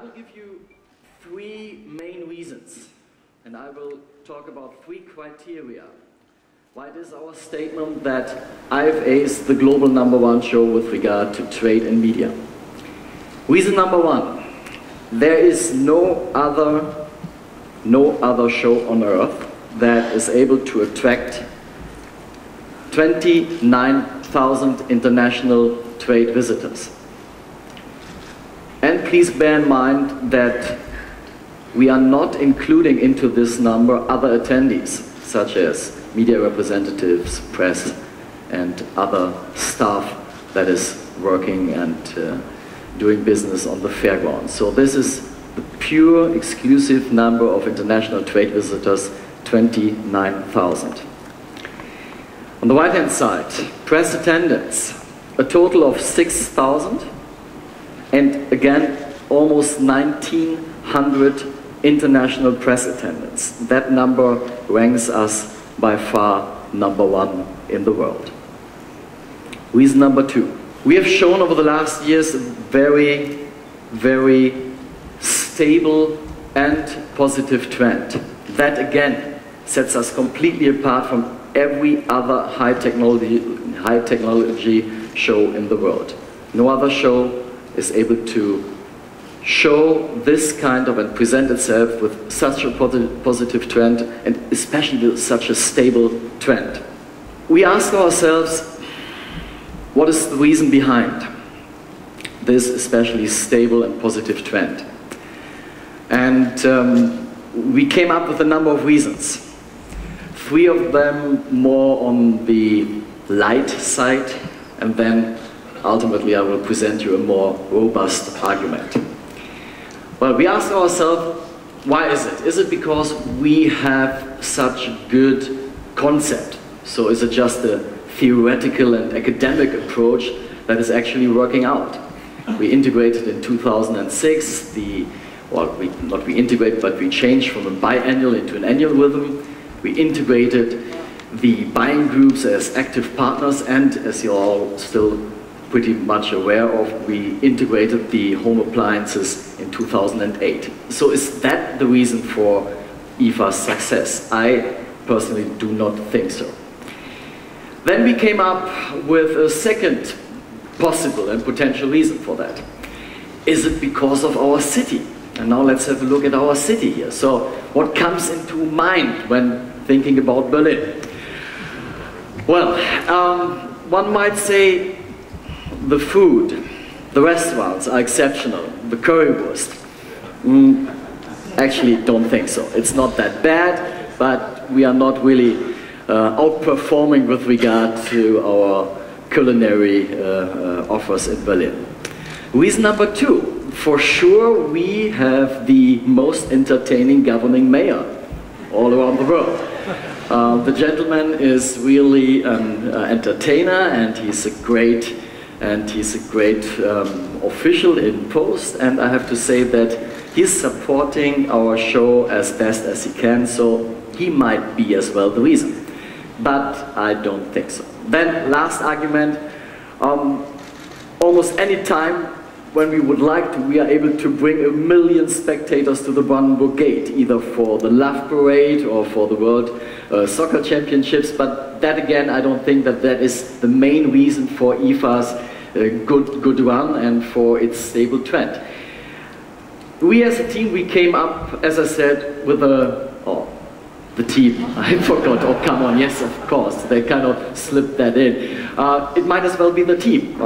will give you three main reasons, and I will talk about three criteria why it is our statement that IFA is the global #1 show with regard to trade and media. Reason number one, there is no other show on earth that is able to attract 29,000 international trade visitors. And please bear in mind that we are not including into this number other attendees, such as media representatives, press, and other staff that is working and doing business on the fairground. So this is the pure exclusive number of international trade visitors, 29,000. On the right hand side, press attendance, a total of 6,000, and again almost 1,900 international press attendance. That number ranks us by far #1 in the world. Reason number two, we have shown over the last years a very, very stable and positive trend. That again sets us completely apart from every other high technology show in the world. No other show is able to show this kind of and present itself with such a positive trend, and especially with such a stable trend. We ask ourselves, what is the reason behind this especially stable and positive trend? And we came up with a number of reasons. Three of them more on the light side, and then ultimately I will present you a more robust argument. Well, we ask ourselves, why is it? Is it because we have such a good concept? So is it just a theoretical and academic approach that is actually working out? We integrated in 2006 we changed from a biannual into an annual rhythm. We integrated the buying groups as active partners, and as you're all still pretty much aware of, we integrated the home appliances in 2008. So is that the reason for IFA's success? I personally do not think so. Then we came up with a second possible and potential reason for that. Is it because of our city? And now let's have a look at our city here. So what comes into mind when thinking about Berlin? Well, one might say the food, the restaurants are exceptional. The currywurst, actually don't think so. It's not that bad, but we are not really outperforming with regard to our culinary offers in Berlin. Reason number two, for sure we have the most entertaining governing mayor all around the world. The gentleman is really an entertainer, and he's a great official in post, and I have to say that he's supporting our show as best as he can, so he might be as well the reason. But I don't think so. Then last argument, almost any time when we would like to, we are able to bring 1 million spectators to the Brandenburg Gate, either for the Love Parade or for the World Soccer Championships, but that again, I don't think that that is the main reason for IFA's good run and for its stable trend. We as a team, we came up, as I said, with the team, I forgot, oh come on, yes of course, they kind of slipped that in. It might as well be the team.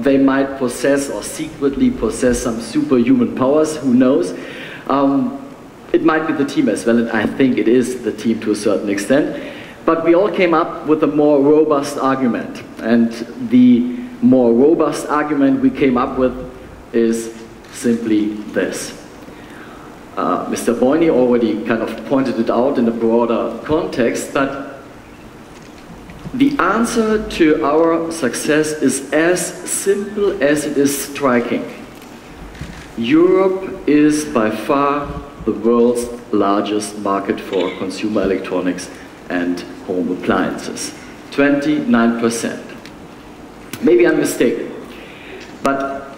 They might possess or secretly possess some superhuman powers, who knows. It might be the team as well, and I think it is the team to a certain extent. But we all came up with a more robust argument, and the more robust argument we came up with is simply this. Mr. Boyne already kind of pointed it out in a broader context, but the answer to our success is as simple as it is striking. Europe is by far the world's largest market for consumer electronics and home appliances. 29%. Maybe I'm mistaken, but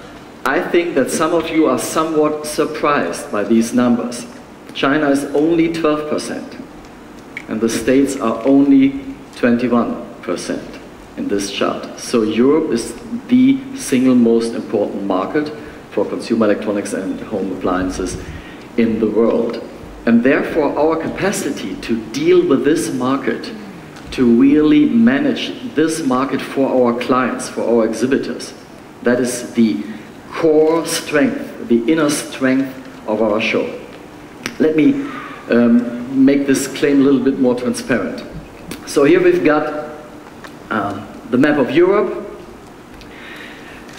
I think that some of you are somewhat surprised by these numbers. China is only 12%, and the States are only 21% in this chart. So Europe is the single most important market for consumer electronics and home appliances in the world. And therefore our capacity to deal with this market, to really manage this market for our clients, for our exhibitors, that is the core strength, the inner strength of our show. Let me make this claim a little bit more transparent. So here we've got the map of Europe.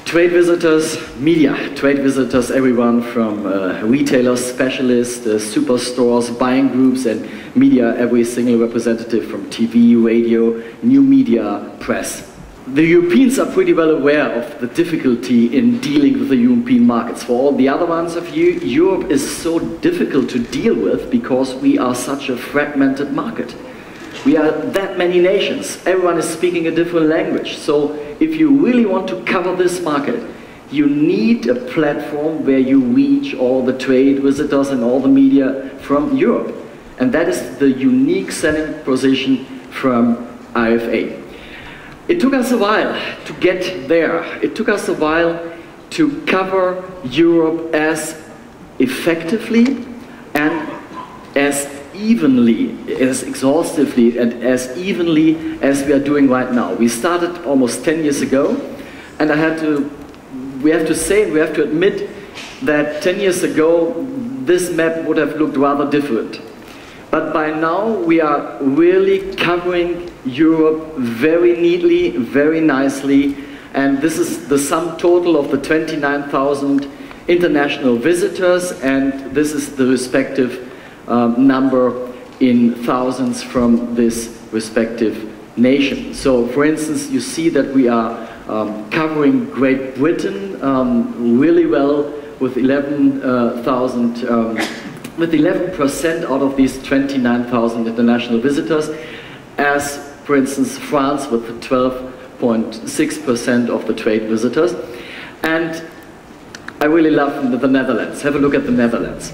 Trade visitors, media, trade visitors, everyone from retailers, specialists, superstores, buying groups, and media, every single representative from TV, radio, new media, press. The Europeans are pretty well aware of the difficulty in dealing with the European markets. For all the other ones of you, Europe is so difficult to deal with because we are such a fragmented market. We are that many nations. Everyone is speaking a different language. So if you really want to cover this market, you need a platform where you reach all the trade visitors and all the media from Europe. And that is the unique selling position from IFA. It took us a while to get there. It took us a while to cover Europe as effectively and as evenly, as exhaustively and as evenly as we are doing right now. We started almost 10 years ago, and we have to say, we have to admit that 10 years ago this map would have looked rather different. But by now we are really covering Europe very neatly, very nicely, and this is the sum total of the 29,000 international visitors, and this is the respective number in thousands from this respective nation. So for instance, you see that we are covering Great Britain really well with 11,000 with 11% out of these 29,000 international visitors, as for instance France with 12.6% of the trade visitors. And I really love the Netherlands. Have a look at the Netherlands.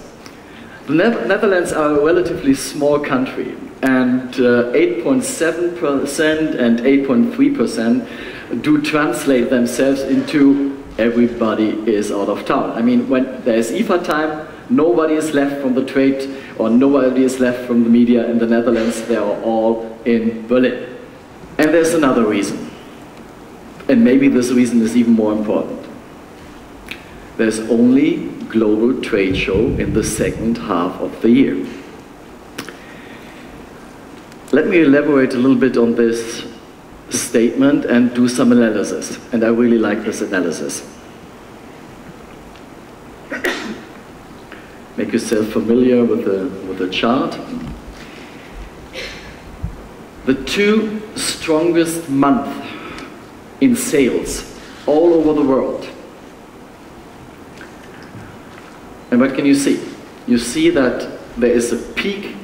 The Netherlands are a relatively small country, and 8.7% and 8.3% do translate themselves into everybody is out of town. I mean, when there's IFA time, nobody is left from the trade, or nobody is left from the media in the Netherlands. They are all in Berlin. And there's another reason, and maybe this reason is even more important. There's only global trade show in the second half of the year. Let me elaborate a little bit on this statement and do some analysis, and I really like this analysis. Make yourself familiar with the chart. The two strongest months in sales all over the world. And what can you see? You see that there is a peak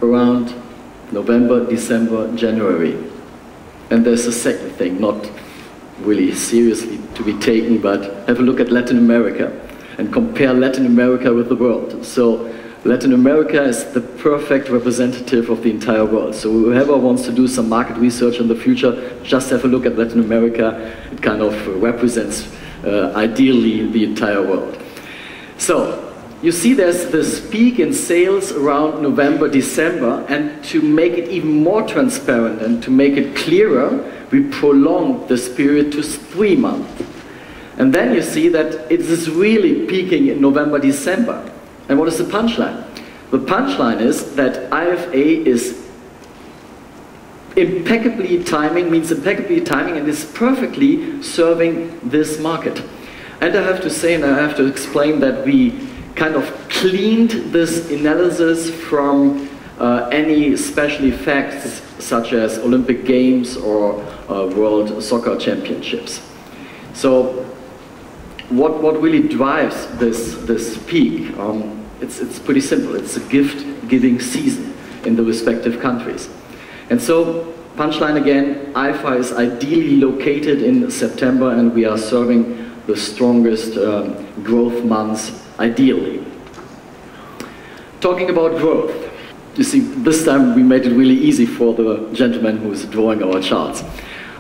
around November, December, January. And there's a second thing, not really seriously to be taken, but have a look at Latin America and compare Latin America with the world. So Latin America is the perfect representative of the entire world. So whoever wants to do some market research in the future, just have a look at Latin America. It kind of represents ideally the entire world. So you see there's this peak in sales around November, December, and to make it even more transparent and to make it clearer, we prolong this period to 3 months. And then you see that it is really peaking in November, December. And what is the punchline? The punchline is that IFA is impeccably timing, and is perfectly serving this market. And I have to say, and I have to explain, that we kind of cleaned this analysis from any special effects such as Olympic Games or World Soccer Championships. So what really drives this peak? It's pretty simple. It's a gift-giving season in the respective countries. And so, punchline again, IFA is ideally located in September, and we are serving the strongest growth months ideally. Talking about growth, you see, this time we made it really easy for the gentleman who's drawing our charts.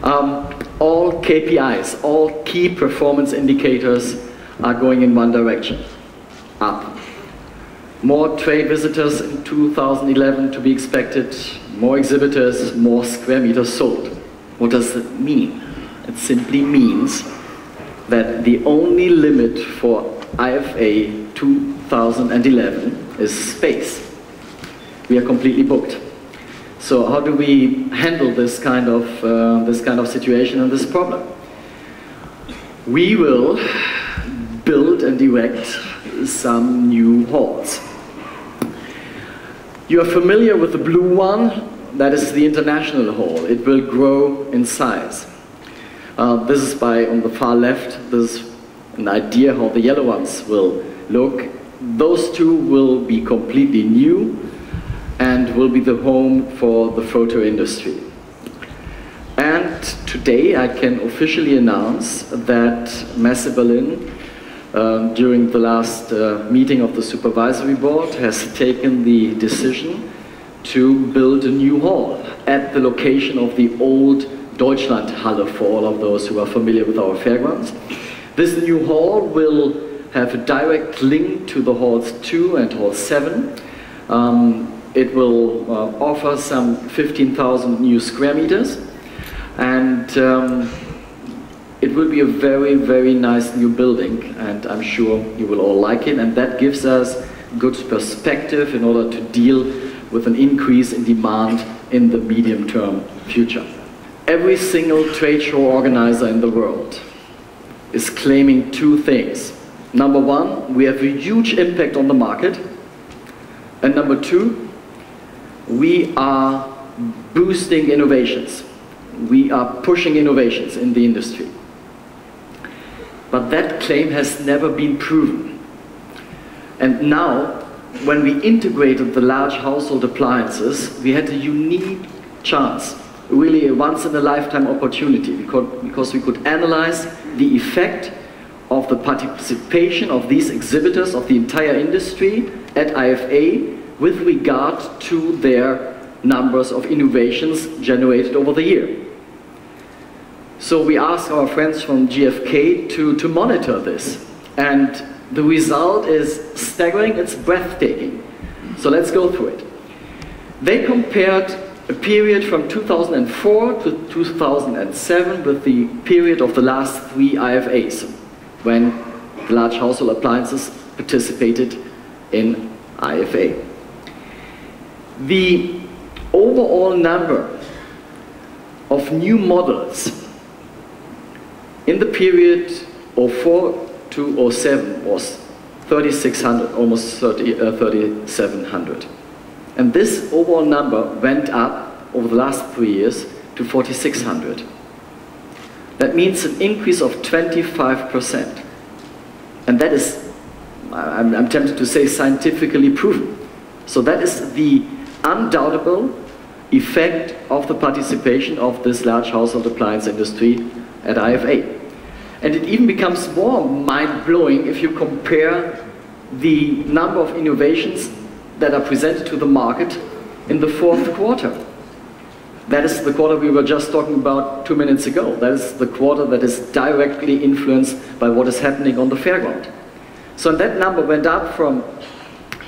All KPIs, all key performance indicators are going in one direction, up. More trade visitors in 2011 to be expected, more exhibitors, more square meters sold. What does that mean? It simply means that the only limit for IFA 2011 is space. We are completely booked. So how do we handle this kind of situation and this problem? We will build and erect some new halls. You are familiar with the blue one? That is the international hall. It will grow in size. This is on the far left. This is an idea how the yellow ones will look. Those two will be completely new and will be the home for the photo industry. And today I can officially announce that Messe Berlin, during the last meeting of the supervisory board, has taken the decision to build a new hall at the location of the old Deutschlandhalle, for all of those who are familiar with our fairgrounds. This new hall will have a direct link to the halls 2 and hall 7. It will offer some 15,000 new square meters, and it will be a very, very nice new building, and I'm sure you will all like it, and that gives us good perspective in order to deal with an increase in demand in the medium-term future. Every single trade show organizer in the world is claiming two things. Number one, we have a huge impact on the market, and number two, we are boosting innovations. We are pushing innovations in the industry. But that claim has never been proven. And now, when we integrated the large household appliances, we had a unique chance, really a once-in-a-lifetime opportunity, because we could analyze the effect of the participation of these exhibitors of the entire industry at IFA with regard to their numbers of innovations generated over the year. So we asked our friends from GfK to monitor this, and the result is staggering, it's breathtaking. So let's go through it. They compared a period from 2004 to 2007 with the period of the last 3 IFAs, when the large household appliances participated in IFA. The overall number of new models in the period 04 to 07 was 3,600, almost 3,700. And this overall number went up over the last 3 years to 4,600. That means an increase of 25%. And that is, I'm tempted to say, scientifically proven. So that is the undoubtable effect of the participation of this large household appliance industry at IFA. And it even becomes more mind-blowing if you compare the number of innovations that are presented to the market in the 4th quarter. That is the quarter we were just talking about 2 minutes ago. That is the quarter that is directly influenced by what is happening on the fairground. So that number went up from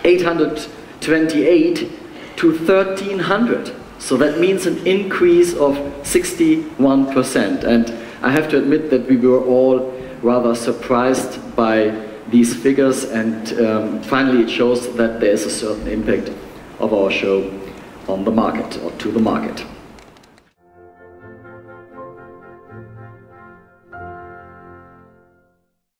828 to 1,300. So that means an increase of 61%. And I have to admit that we were all rather surprised by these figures, and finally it shows that there is a certain impact of our show on the market, or to the market.